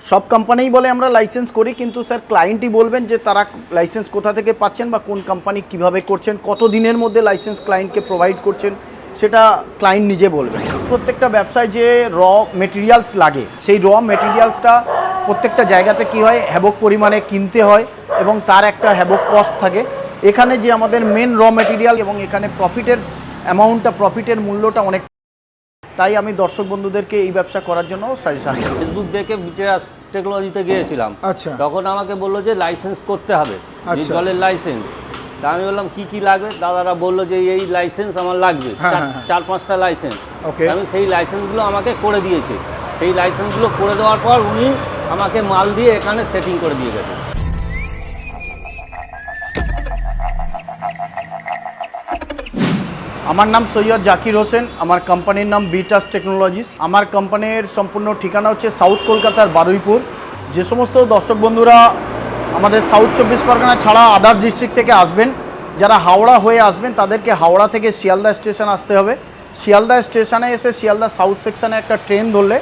সব কোম্পানিই বলে আমরা লাইসেন্স করি, কিন্তু স্যার ক্লায়েন্টই বলবেন যে তারা লাইসেন্স কোথা থেকে পাচ্ছেন বা কোন কোম্পানি কিভাবে করছেন, কত দিনের মধ্যে লাইসেন্স ক্লায়েন্টকে প্রোভাইড করছেন, সেটা ক্লায়েন্ট নিজে বলবেন। প্রত্যেকটা ব্যবসায় যে র মেটেরিয়ালস লাগে, সেই র মেটেরিয়ালসটা প্রত্যেকটা জায়গাতে কি হয়, হ্যাবক পরিমাণে কিনতে হয় এবং তার একটা হ্যাবক কস্ট থাকে। এখানে যে আমাদের মেন র মেটেরিয়াল এবং এখানে প্রফিটের অ্যামাউন্টটা, প্রফিটের মূল্যটা অনেক, তাই আমি দর্শক বন্ধুদেরকে এই ব্যবসা করার জন্য সাজেশন দিই। ফেসবুক দেখে বিটেরাস টেকনোলজিতে গিয়েছিলাম। আচ্ছা। তখন আমাকে বললো যে লাইসেন্স করতে হবে, যে জলের লাইসেন্স। তা আমি বললাম কি লাগবে, দাদারা বললো যে এই লাইসেন্স আমার লাগবে, 4-5টা লাইসেন্স। আমি সেই লাইসেন্সগুলো আমাকে করে দিয়েছে। সেই লাইসেন্সগুলো করে দেওয়ার পর উনি আমাকে মাল দিয়ে এখানে সেটিং করে দিয়ে গেছে। আমার নাম সৈয়দ জাকির হোসেন, আমার কোম্পানির নাম বিটাস টেকনোলজিস। আমার কোম্পানির সম্পূর্ণ ঠিকানা হচ্ছে সাউথ কলকাতার বারুইপুর। যে সমস্ত দর্শক বন্ধুরা আমাদের সাউথ 24 পরগনা ছাড়া আদার ডিস্ট্রিক্ট থেকে আসবেন, যারা হাওড়া হয়ে আসবেন, তাদেরকে হাওড়া থেকে শিয়ালদা স্টেশন আসতে হবে। শিয়ালদা স্টেশনে এসে শিয়ালদা সাউথ সেকশানে একটা ট্রেন ধরলে,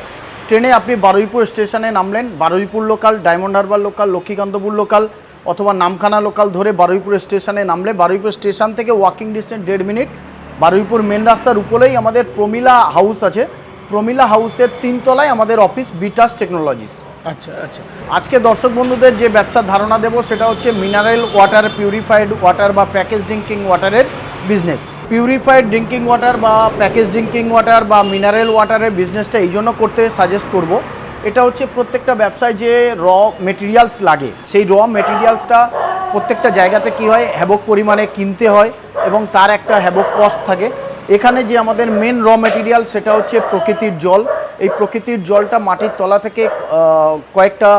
ট্রেনে আপনি বারুইপুর স্টেশনে নামলেন। Baruipur local, Diamond Harbour local, Lakshmikantapur local অথবা নামখানা লোকাল ধরে বারুইপুর স্টেশনে নামলে, বারুইপুর স্টেশন থেকে ওয়াকিং ডিস্টেন্স 1.5 মিনিট। বারুইপুর মেন রাস্তার উপরেই আমাদের প্রমিলা হাউস আছে। প্রমিলা হাউসের 3 তলায় আমাদের অফিস বিটাস টেকনোলজিস। আচ্ছা আচ্ছা। আজকে দর্শক বন্ধুদের যে ব্যবসার ধারণা দেব সেটা হচ্ছে মিনারেল ওয়াটার, পিউরিফাইড ওয়াটার বা প্যাকেজ ড্রিঙ্কিং ওয়াটারের বিজনেস। পিউরিফাইড ড্রিঙ্কিং ওয়াটার বা প্যাকেজ ড্রিঙ্কিং ওয়াটার বা মিনারেল ওয়াটারের বিজনেসটা এই জন্য করতে সাজেস্ট করব, এটা হচ্ছে প্রত্যেকটা ব্যবসায় যে র মেটেরিয়ালস লাগে, সেই র মেটেরিয়ালসটা প্রত্যেকটা জায়গাতে কি হয়, হ্যাবক পরিমাণে কিনতে হয় এবং তার একটা হ্যাবক কস্ট থাকে। এখানে যে আমাদের মেন র মেটেরিয়াল সেটা হচ্ছে প্রকৃতির জল। এই প্রকৃতির জলটা মাটির তলা থেকে কয়েকটা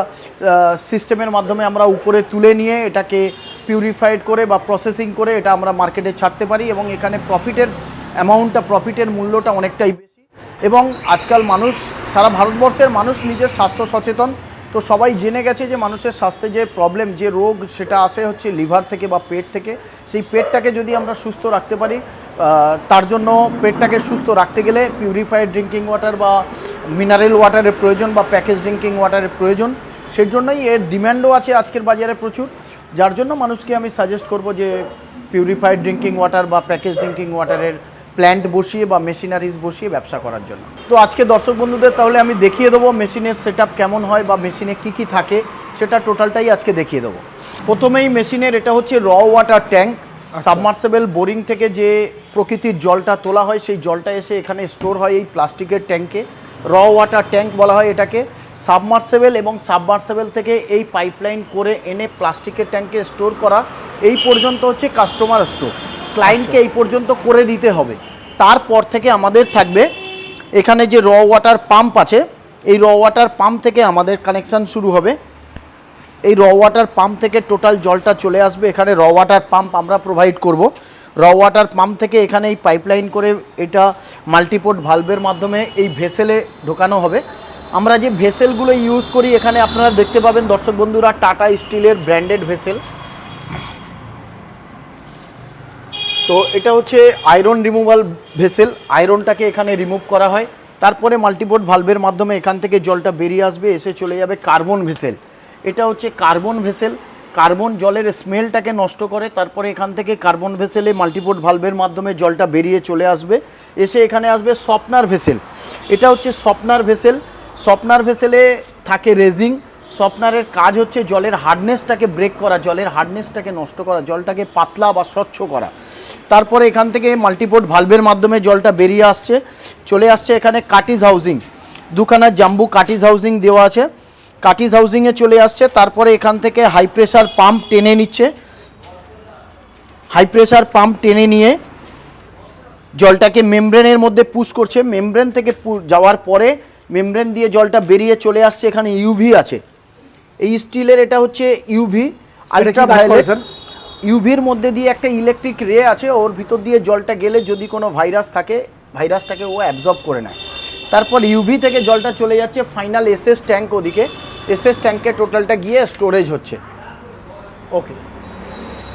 সিস্টেমের মাধ্যমে আমরা উপরে তুলে নিয়ে এটাকে পিউরিফাইড করে বা প্রসেসিং করে এটা আমরা মার্কেটে ছাড়তে পারি এবং এখানে প্রফিটের অ্যামাউন্টটা, প্রফিটের মূল্যটা অনেকটাই বেশি। এবং আজকাল মানুষ, সারা ভারতবর্ষের মানুষ নিজের স্বাস্থ্য সচেতন, তো সবাই জেনে গেছে যে মানুষের স্বাস্থ্যে যে প্রবলেম, যে রোগ, সেটা আসে হচ্ছে লিভার থেকে বা পেট থেকে। সেই পেটটাকে যদি আমরা সুস্থ রাখতে পারি, তার জন্য পেটটাকে সুস্থ রাখতে গেলে পিউরিফাইড ড্রিঙ্কিং ওয়াটার বা মিনারেল ওয়াটারের প্রয়োজন বা প্যাকেজ ড্রিঙ্কিং ওয়াটারের প্রয়োজন। সেই জন্যই এর ডিম্যান্ডও আছে আজকের বাজারে প্রচুর, যার জন্য মানুষকে আমি সাজেস্ট করব যে পিউরিফাইড ড্রিঙ্কিং ওয়াটার বা প্যাকেজ ড্রিঙ্কিং ওয়াটারের প্ল্যান্ট বসিয়ে বা মেশিনারিজ বসিয়ে ব্যবসা করার জন্য। তো আজকে দর্শক বন্ধুদের তাহলে আমি দেখিয়ে দেবো মেশিনের সেটআপ কেমন হয় বা মেশিনে কি কি থাকে, সেটা টোটালটাই আজকে দেখিয়ে দেবো। প্রথমেই মেশিনের এটা হচ্ছে র ওয়াটার ট্যাঙ্ক। সাবমার্সেবল বোরিং থেকে যে প্রকৃতির জলটা তোলা হয়, সেই জলটা এসে এখানে স্টোর হয় এই প্লাস্টিকের ট্যাঙ্কে। র ওয়াটার ট্যাঙ্ক বলা হয় এটাকে। সাবমার্সেবল এবং সাবমার্সেবল থেকে এই পাইপলাইন করে এনে প্লাস্টিকের ট্যাঙ্কে স্টোর করা, এই পর্যন্ত হচ্ছে কাস্টমার স্টোর। ক্লায়েন্টকে এই পর্যন্ত করে দিতে হবে। তারপর থেকে আমাদের থাকবে এখানে যে র ওয়াটার পাম্প আছে, এই র ওয়াটার পাম্প থেকে আমাদের কানেকশান শুরু হবে। এই র ওয়াটার পাম্প থেকে টোটাল জলটা চলে আসবে এখানে। র ওয়াটার পাম্প আমরা প্রোভাইড করব। র ওয়াটার পাম্প থেকে এখানে এই পাইপলাইন করে এটা মাল্টিপোর্ট ভালভের মাধ্যমে এই ভেসেলে ঢোকানো হবে। আমরা যে ভেসেলগুলো ইউজ করি এখানে আপনারা দেখতে পাবেন দর্শক বন্ধুরা, টাটা স্টিলের ব্র্যান্ডেড ভেসেল। তো এটা হচ্ছে আয়রন রিমুভাল ভেসেল। আয়রনটাকে এখানে রিমুভ করা হয়, তারপরে মাল্টিপোর্ট ভালভের মাধ্যমে এখান থেকে জলটা বেরিয়ে আসবে, এসে চলে যাবে কার্বন ভেসেল। এটা হচ্ছে কার্বন ভেসেল। কার্বন জলের স্মেলটাকে নষ্ট করে, তারপরে এখান থেকে কার্বন ভেসেলে মাল্টিপোর্ট ভালভের মাধ্যমে জলটা বেরিয়ে চলে আসবে, এসে এখানে আসবে সফটনার ভেসেল। এটা হচ্ছে সফটনার ভেসেল। সফটনার ভেসেলে থাকে রেজিং। সফটনারের কাজ হচ্ছে জলের হার্ডনেসটাকে ব্রেক করা, জলের হার্ডনেসটাকে নষ্ট করা, জলটাকে পাতলা বা স্বচ্ছ করা। তারপরে এখান থেকে মাল্টিপোর্ট ভালভের মাধ্যমে জলটা বেরিয়ে আসছে, চলে আসছে এখানে কাটিজ হাউজিং। দুখানা জাম্বু কাটিজ হাউজিং দেওয়া আছে, কাটিজ হাউজিংয়ে চলে আসছে। তারপরে এখান থেকে হাই প্রেশার পাম্প টেনে নিচ্ছে। হাই প্রেশার পাম্প টেনে নিয়ে জলটাকে মেমব্রেনের মধ্যে পুশ করছে। মেমব্রেন থেকে যাওয়ার পরে মেমব্রেন দিয়ে জলটা বেরিয়ে চলে আসছে। এখানে ইউভি আছে, এই স্টিলের এটা হচ্ছে ইউভি, আলট্রাভায়োলেট। ইউভির মধ্যে দিয়ে একটা ইলেকট্রিক রে আছে, ওর ভিতর দিয়ে জলটা গেলে যদি কোনো ভাইরাস থাকে, ভাইরাসটাকে ও অ্যাবজর্ব করে নেয়। তারপর ইউভি থেকে জলটা চলে যাচ্ছে ফাইনাল এসএস ট্যাঙ্ক, ওদিকে এসএস ট্যাঙ্কে টোটালটা গিয়ে স্টোরেজ হচ্ছে। ওকে,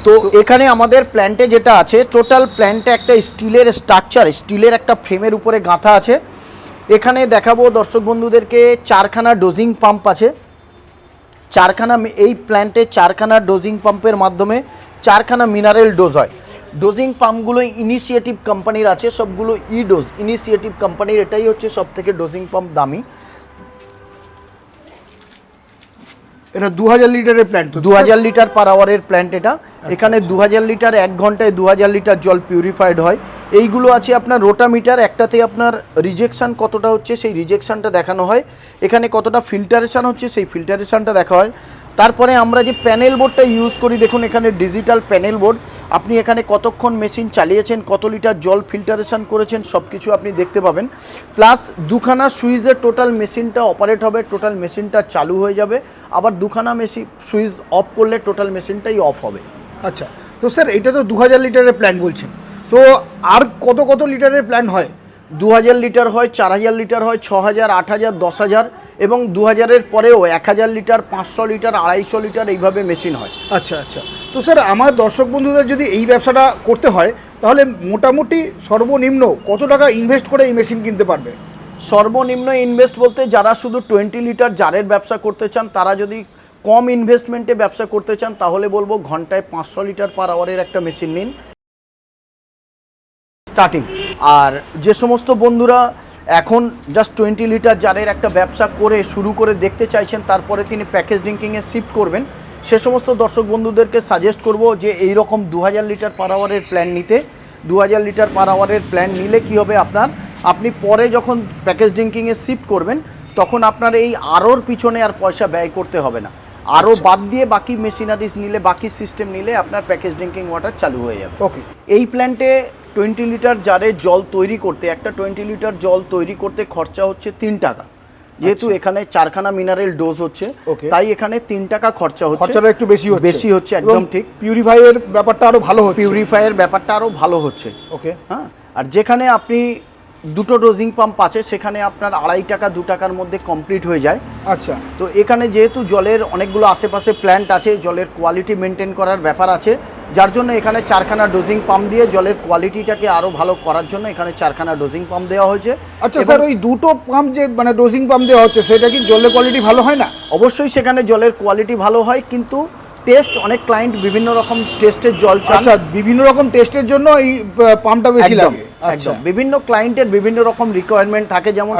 তো এখানে আমাদের প্ল্যান্টে যেটা আছে, টোটাল প্ল্যান্টে একটা স্টিলের স্ট্রাকচার, স্টিলের একটা ফ্রেমের উপরে গাঁথা আছে। এখানে দেখাবো দর্শক বন্ধুদেরকে 4খানা ডোজিং পাম্প আছে। এই প্ল্যান্টে 4খানা ডোজিং পাম্পের মাধ্যমে 4খানা মিনারেল ডোজ হয়। ডোজিং পাম্পগুলো ইনিশিয়েটিভ কোম্পানির আছে, সবগুলো ডোজ ইনিশিয়েটিভ কোম্পানির, এটাই হচ্ছে সব থেকে ডোজিং পাম্প দামি। এটা 2000 লিটারের প্ল্যান্ট, 2000 লিটার পার আওয়ারের প্ল্যান্ট এটা। এখানে 2000 লিটার 1 ঘন্টায় 2000 লিটার জল পিউরিফাইড হয়। এইগুলো আছে আপনার রোটামিটার, একটাতে আপনার রিজেকশন কতটা হচ্ছে সেই রিজেকশনটা দেখানো হয়, এখানে কতটা ফিল্টারেশন হচ্ছে সেই ফিল্টারেশনটা দেখা হয়। তারপরে আমরা যে প্যানেল বোর্ডটা ইউজ করি, দেখুন এখানে ডিজিটাল প্যানেল বোর্ড, আপনি এখানে কতক্ষণ মেশিন চালিয়েছেন, কত লিটার জল ফিল্টারেশন করেছেন সব কিছু আপনি দেখতে পাবেন। প্লাস 2খানা সুইচে টোটাল মেশিনটা অপারেট হবে, টোটাল মেশিনটা চালু হয়ে যাবে, আবার 2খানা মেশিন সুইচ অফ করলে টোটাল মেশিনটাই অফ হবে। আচ্ছা, তো স্যার এটা তো 2000 লিটারের প্ল্যান্ট বলছেন, তো আর কত লিটারের প্ল্যান্ট হয়? 2000 লিটার হয়, 4000 লিটার হয়, 6000, 8000, 10000 এবং 2000-এর পরেও 1000 লিটার, 500 লিটার, 250 লিটার এইভাবে মেশিন হয়। আচ্ছা আচ্ছা, তো স্যার আমার দর্শক বন্ধুদের যদি এই ব্যবসাটা করতে হয় তাহলে মোটামুটি সর্বনিম্ন কত টাকা ইনভেস্ট করে এই মেশিন কিনতে পারবে? সর্বনিম্ন ইনভেস্ট বলতে যারা শুধু 20 লিটার জারের ব্যবসা করতে চান, তারা যদি কম ইনভেস্টমেন্টে ব্যবসা করতে চান তাহলে বলবো ঘন্টায় 500 লিটার পার আওয়ারের একটা মেশিন নিন স্টার্টিং। আর যে সমস্ত বন্ধুরা এখন জাস্ট 20 লিটার জারের একটা ব্যবসা করে শুরু করে দেখতে চাইছেন, তারপরে তিনি প্যাকেজ ড্রিঙ্কিংয়ে শিফট করবেন, সে সমস্ত দর্শক বন্ধুদেরকে সাজেস্ট করব যে এই রকম 2000 লিটার পার আওয়ারের প্ল্যান নিতে। 2000 লিটার পার আওয়ারের প্ল্যান নিলে কি হবে, আপনি পরে যখন প্যাকেজ ড্রিঙ্কিংয়ে শিফট করবেন তখন আপনার এই আরোর পিছনে আর পয়সা ব্যয় করতে হবে না। আরও বাদ দিয়ে বাকি মেশিনারিজ নিলে, বাকি সিস্টেম নিলে আপনার প্যাকেজ ড্রিঙ্কিং ওয়াটার চালু হয়ে যাবে। ওকে, এই প্ল্যান্টে 20 লিটার জারে জল তৈরি করতে, একটা 20 লিটার জল তৈরি করতে খরচা হচ্ছে 3 টাকা। যেহেতু এখানে 4খানা মিনারেল ডোজ হচ্ছে, তাই এখানে 3 টাকা খরচা হচ্ছে, খরচাটা একটু বেশি হচ্ছে, একদম ঠিক। পিউরিফাইয়ের ব্যাপারটা আরো ভালো হচ্ছে, পিউরিফাইয়ের ব্যাপারটা আরো ভালো হচ্ছে। ওকে, হ্যাঁ, আর যেখানে আপনি দুটো ডোজিং পাম্প আছে সেখানে আপনার 2.5 টাকা 2 টাকার মধ্যে কমপ্লিট হয়ে যায়। আচ্ছা, তো এখানে যেহেতু জলের অনেকগুলো আশেপাশে প্ল্যান্ট আছে, জলের কোয়ালিটি মেনটেন করার ব্যাপার আছে, যার জন্য এখানে 4খানা ডোজিং পাম্প দিয়ে জলের কোয়ালিটিটাকে আরও ভালো করার জন্য এখানে 4খানা ডোজিং পাম্প দেওয়া হয়েছে। আচ্ছা স্যার, ওই দুটো পাম্প যে মানে ডোজিং পাম্প দেওয়া হচ্ছে সেটা কি জলের কোয়ালিটি ভালো হয় না? অবশ্যই সেখানে জলের কোয়ালিটি ভালো হয়, কিন্তু টেস্ট, অনেক ক্লায়েন্ট বিভিন্ন রকম টেস্টের জল চান। আচ্ছা, বিভিন্ন রকম টেস্টের জন্য এই পাম্পটা বেশি লাগে। একদম, বিভিন্ন ক্লায়েন্টের বিভিন্ন রকম রিকোয়ারমেন্ট থাকে। যেমন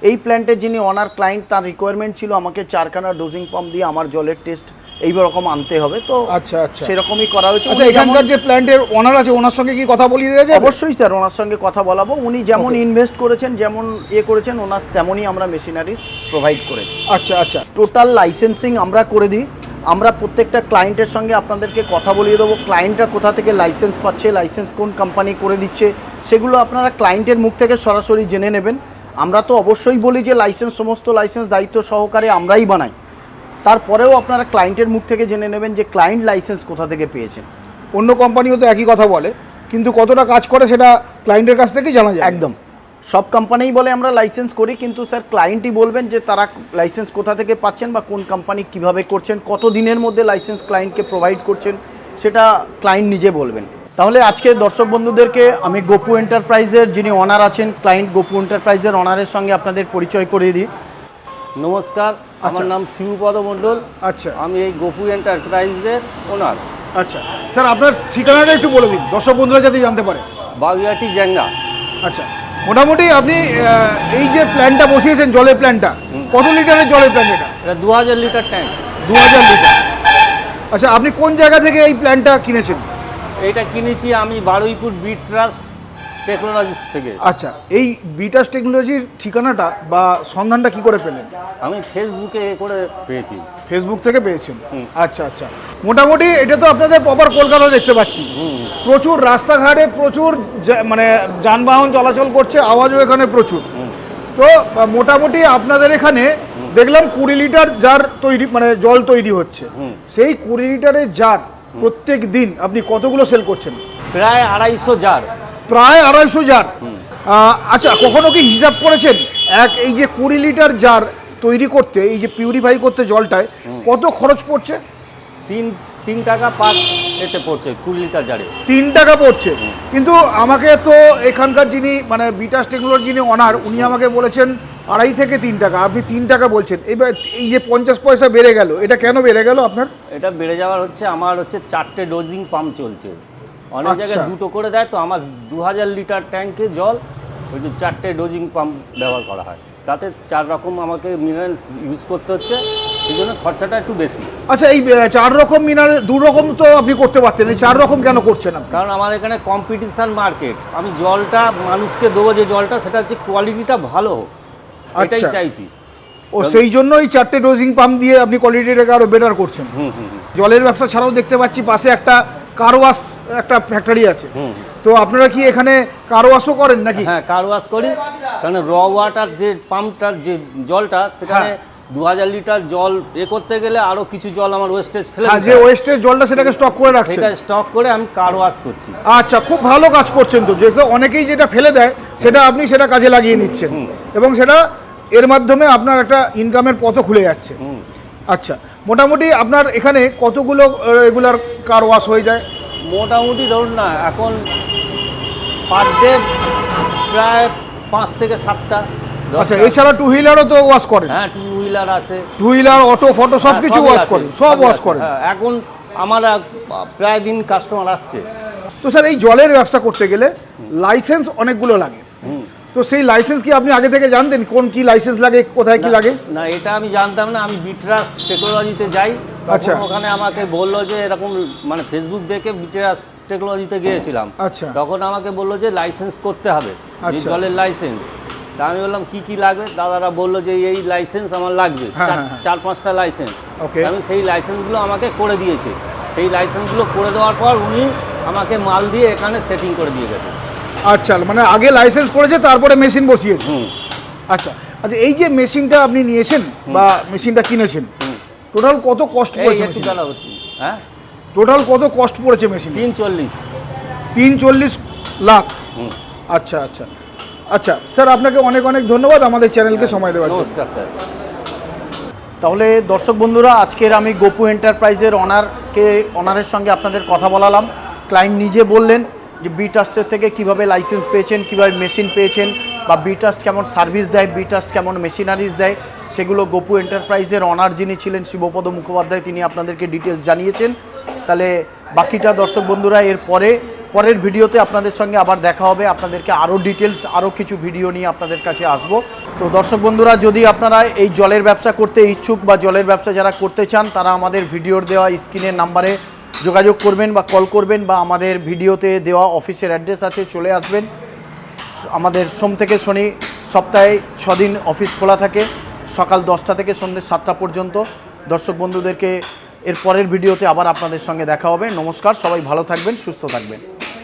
এই প্ল্যান্টের যিনি অনার ক্লায়েন্ট, তার রিকোয়ারমেন্ট ছিল আমাকে 4খানা ডোজিং পাম্প দিয়ে আমার জলের টেস্ট এই রকম আনতে হবে, তো আচ্ছা আচ্ছা সেরকমই করা হয়েছে। আচ্ছা, এখানকার যে প্ল্যান্টের ওনার আছে ওনার সঙ্গে কি কথা বলিয়ে দেওয়া যাবে? অবশ্যই স্যার, ওনার সঙ্গে কথা বলাবো। উনি যেমন ইনভেস্ট করেছেন, যেমন করেছেন, ওনার তেমনই আমরা মেশিনারিজ প্রোভাইড করেছি। আচ্ছা আচ্ছা, টোটাল লাইসেন্সিং আমরা করে দিই। আমরা প্রত্যেকটা ক্লায়েন্টের সঙ্গে আপনাদেরকে কথা বলিয়ে দেবো, ক্লায়েন্টরা কোথা থেকে লাইসেন্স পাচ্ছে, লাইসেন্স কোন কোম্পানি করে দিচ্ছে, সেগুলো আপনারা ক্লায়েন্টের মুখ থেকে সরাসরি জেনে নেবেন। আমরা তো অবশ্যই বলি যে লাইসেন্স, সমস্ত লাইসেন্স দায়িত্ব সহকারে আমরাই বানাই, তারপরেও আপনারা ক্লায়েন্টের মুখ থেকে জেনে নেবেন যে ক্লায়েন্ট লাইসেন্স কোথা থেকে পেয়েছেন। অন্য কোম্পানিও তো একই কথা বলে, কিন্তু কতটা কাজ করে সেটা ক্লায়েন্টের কাছ থেকেই জানা যায়। একদম, সব কোম্পানিই বলে আমরা লাইসেন্স করি, কিন্তু স্যার ক্লায়েন্টই বলবেন যে তারা লাইসেন্স কোথা থেকে পাচ্ছেন বা কোন কোম্পানি কিভাবে করছেন, কত দিনের মধ্যে লাইসেন্স ক্লায়েন্টকে প্রোভাইড করছেন, সেটা ক্লায়েন্ট নিজে বলবেন। তাহলে আজকে দর্শক বন্ধুদেরকে আমি গোপু এন্টারপ্রাইজের যিনি অনার আছেন, ক্লায়েন্ট গোপু এন্টারপ্রাইজের অনারের সঙ্গে আপনাদের পরিচয় করিয়ে দিই। নমস্কার, আমার নাম শিবপদ মণ্ডল। আচ্ছা, আমি এই গোপু এন্টারপ্রাইজের ওনার। আচ্ছা স্যার, আপনার ঠিকানাটা একটু বলে দিন, দর্শক বন্ধুরা যাতে জানতে পারে। বাগুইআটি জ্যাঙ্গা। আচ্ছা, মোটামুটি আপনি এই যে প্ল্যানটা বসিয়েছেন, জলের প্ল্যানটা কত লিটারের জলের প্ল্যান? এটা 2000 লিটার ট্যাঙ্ক। 2000 লিটার। আচ্ছা, আপনি কোন জায়গা থেকে এই প্ল্যানটা কিনেছেন? এটা কিনেছি আমি বারুইপুর বিট ট্রাস্ট টেকনোলজিস থেকে। আচ্ছা, এই বিটাস টেকনোলজির ঠিকানাটা বা সন্ধানটা কি করে পেলেন? আমি ফেসবুকে করে পেয়েছি। ফেসবুক থেকে পেয়েছেন? আচ্ছা আচ্ছা, মোটামুটি এটা তো আপনাদের প্রপার কলকাতা দেখতে পাচ্ছি, প্রচুর রাস্তাঘাটে প্রচুর মানে যানবাহন চলাচল করছে, আওয়াজও এখানে প্রচুর। তো মোটামুটি আপনাদের এখানে দেখলাম 20 লিটার জার তৈরি, মানে জল তৈরি হচ্ছে। সেই 20 লিটারের জার প্রত্যেক দিন আপনি কতগুলো সেল করছেন? প্রায় 250 জার। প্রায় 250 জার। আচ্ছা, কখনো কি হিসাব করেছেন এই যে 20 লিটার জার তৈরি করতে, এই যে পিউরিফাই করতে জলটায় কত খরচ পড়ছে? 3 টাকা পার এতে পড়ছে 20 লিটার জারে। 3 টাকা পড়ছে। কিন্তু আমাকে তো এখানকার যিনি মানে বিটাস টেকনোলজি যিনি অনার, উনি আমাকে বলেছেন 2.5 থেকে 3 টাকা, আপনি 3 টাকা বলছেন। এবার এই যে 50 পয়সা বেড়ে গেল, এটা কেন বেড়ে গেল আপনার? এটা বেড়ে যাওয়ার হচ্ছে আমার হচ্ছে 4টে ডোজিং পাম্প চলছে, অনেক জায়গায় আচ্ছা। 2টো করে দেয়, তো আমার 2000 লিটার ট্যাঙ্কে জল ওই যে 4টে ডোজিং পাম্প ব্যবহার করা হয়, তাতে 4 রকম আমাকে মিনারেলস ইউজ করতে হচ্ছে, সেই জন্য খরচাটা একটু বেশি। আচ্ছা, এই 4 রকম মিনারেল 2 রকম তো আপনি করতে পারতেন, এই 4 রকম কেন করছেন আপনি? কারণ আমার এখানে কম্পিটিশান মার্কেট, আমি জলটা মানুষকে দেবো যে জলটা, সেটা হচ্ছে কোয়ালিটিটা ভালো হোক, এটাই আচ্ছা। চাইছি। ও সেই জন্য এই 4টে ডোজিং পাম্প দিয়ে আপনি কোয়ালিটিটাকে আরো বেটার করছেন। জলের ব্যবসা ছাড়াও দেখতে পাচ্ছি পাশে একটা কার ওয়াশ একটা ফ্যাক্টরি আছে, তো আপনারা কি এখানে কার ওয়াশও করেন নাকি? হ্যাঁ, কার ওয়াশ করি, কারণ র ওয়াটার যে পাম্পটার যে জলটা, সেখানে 2000 লিটার জল করতে গেলে আরো কিছু জল আমার ওয়েস্টেজ ফেলে দিতে যে হয়। ওয়েস্টেজ জলটা সেটাকে স্টক করে রাখছেন। সেটা স্টক করে আমি কার ওয়াশ করছি। আচ্ছা, খুব ভালো কাজ করছেন তো, যেহেতু অনেকেই যেটা ফেলে দেয় সেটা আপনি সেটা কাজে লাগিয়ে নিচ্ছেন, এবং সেটা এর মাধ্যমে আপনার একটা ইনকামের পথও খুলে যাচ্ছে। আচ্ছা, মোটামুটি আপনার এখানে কতগুলো রেগুলার কার ওয়াশ হয়ে যায়? মোটামুটি ধরুন না, এখন পার ডে প্রায় 5 থেকে 7টা। আচ্ছা, এছাড়া টু হুইলারও তো ওয়াশ করেন? হ্যাঁ, 2 হুইলার আছে, টু হুইলার, অটো ফটো সব কিছু সবই ওয়াশ আছে, করেন, সব সবই ওয়াশ আছে। করেন। হ্যাঁ, এখন আমার প্রায় দিন কাস্টমার আসছে। তো স্যার, এই জলের ব্যবসা করতে গেলে লাইসেন্স অনেকগুলো লাগে, তো সেই লাইসেন্স কি আপনি আগে থেকে জানতেন কোন কি লাইসেন্স লাগে, কোথায় কি লাগে? না, এটা আমি জানতাম না। আমি বিট্রাস্ট টেকনোলজিতে যাই, আচ্ছা। তখন ওখানে আমাকে বললো যে এরকম, মানে ফেসবুক দেখে বিট্রাস্ট টেকনোলজিতে গিয়েছিলাম, আচ্ছা। তখন আমাকে বললো যে লাইসেন্স করতে হবে, যে আচ্ছা। জলের লাইসেন্স। তা আমি বললাম কি কি লাগবে, দাদারা বললো যে এই লাইসেন্স আমার লাগবে, হ্যাঁ, হ্যাঁ। 4-5টা লাইসেন্স। ওকে। আমি সেই লাইসেন্সগুলো আমাকে করে দিয়েছে, সেই লাইসেন্সগুলো করে দেওয়ার পর উনি আমাকে মাল দিয়ে এখানে সেটিং করে দিয়ে গেছে। আচ্ছা, মানে আগে লাইসেন্স করেছে, তারপরে মেশিন বসিয়েছে। আচ্ছা আচ্ছা, এই যে মেশিনটা আপনি নিয়েছেন বা মেশিনটা কিনেছেন, টোটাল কত কস্ট এই পড়েছে? একটু চালাও। হ্যাঁ, টোটাল কত কস্ট পড়েছে মেশিন? 340। 340 লাখ। আচ্ছা আচ্ছা আচ্ছা, স্যার আপনাকে অনেক অনেক ধন্যবাদ আমাদের চ্যানেলকে সময় দেওয়ার জন্য। নমস্কার স্যার। তাহলে দর্শক বন্ধুরা, আজকের আমি গোপু এন্টারপ্রাইজের অনারের সঙ্গে আপনাদের কথা বলালাম। ক্লায়েন্ট নিজে বললেন যে বিট্রাস্টের থেকে কিভাবে লাইসেন্স পেয়েছেন, কিভাবে মেশিন পেয়েছেন, বা বিট্রাস্ট কেমন সার্ভিস দেয়, বিট্রাস্ট কেমন মেশিনারিজ দেয়, সেগুলো গোপু এন্টারপ্রাইজের অনার যিনি ছিলেন শিবপদ মুখোপাধ্যায়, তিনি আপনাদেরকে ডিটেলস জানিয়েছেন। তাহলে বাকিটা দর্শক বন্ধুরা এর পরের ভিডিওতে আপনাদের সঙ্গে আবার দেখা হবে, আপনাদেরকে আরও ডিটেলস, আরও কিছু ভিডিও নিয়ে আপনাদের কাছে আসবো। তো দর্শক বন্ধুরা, যদি আপনারা এই জলের ব্যবসা করতে ইচ্ছুক বা জলের ব্যবসা যারা করতে চান, তারা আমাদের ভিডিওর দেওয়া স্ক্রিনের নাম্বারে যোগাযোগ করবেন বা কল করবেন, বা আমাদের ভিডিওতে দেওয়া অফিসের অ্যাড্রেস আছে, চলে আসবেন। আমাদের সোম থেকে শনি সপ্তাহে 6 দিন অফিস খোলা থাকে, সকাল 10টা থেকে সন্ধ্যে 7টা পর্যন্ত। দর্শক বন্ধুদেরকে এর পরের ভিডিওতে আবার আপনাদের সঙ্গে দেখা হবে। নমস্কার, সবাই ভালো থাকবেন, সুস্থ থাকবেন।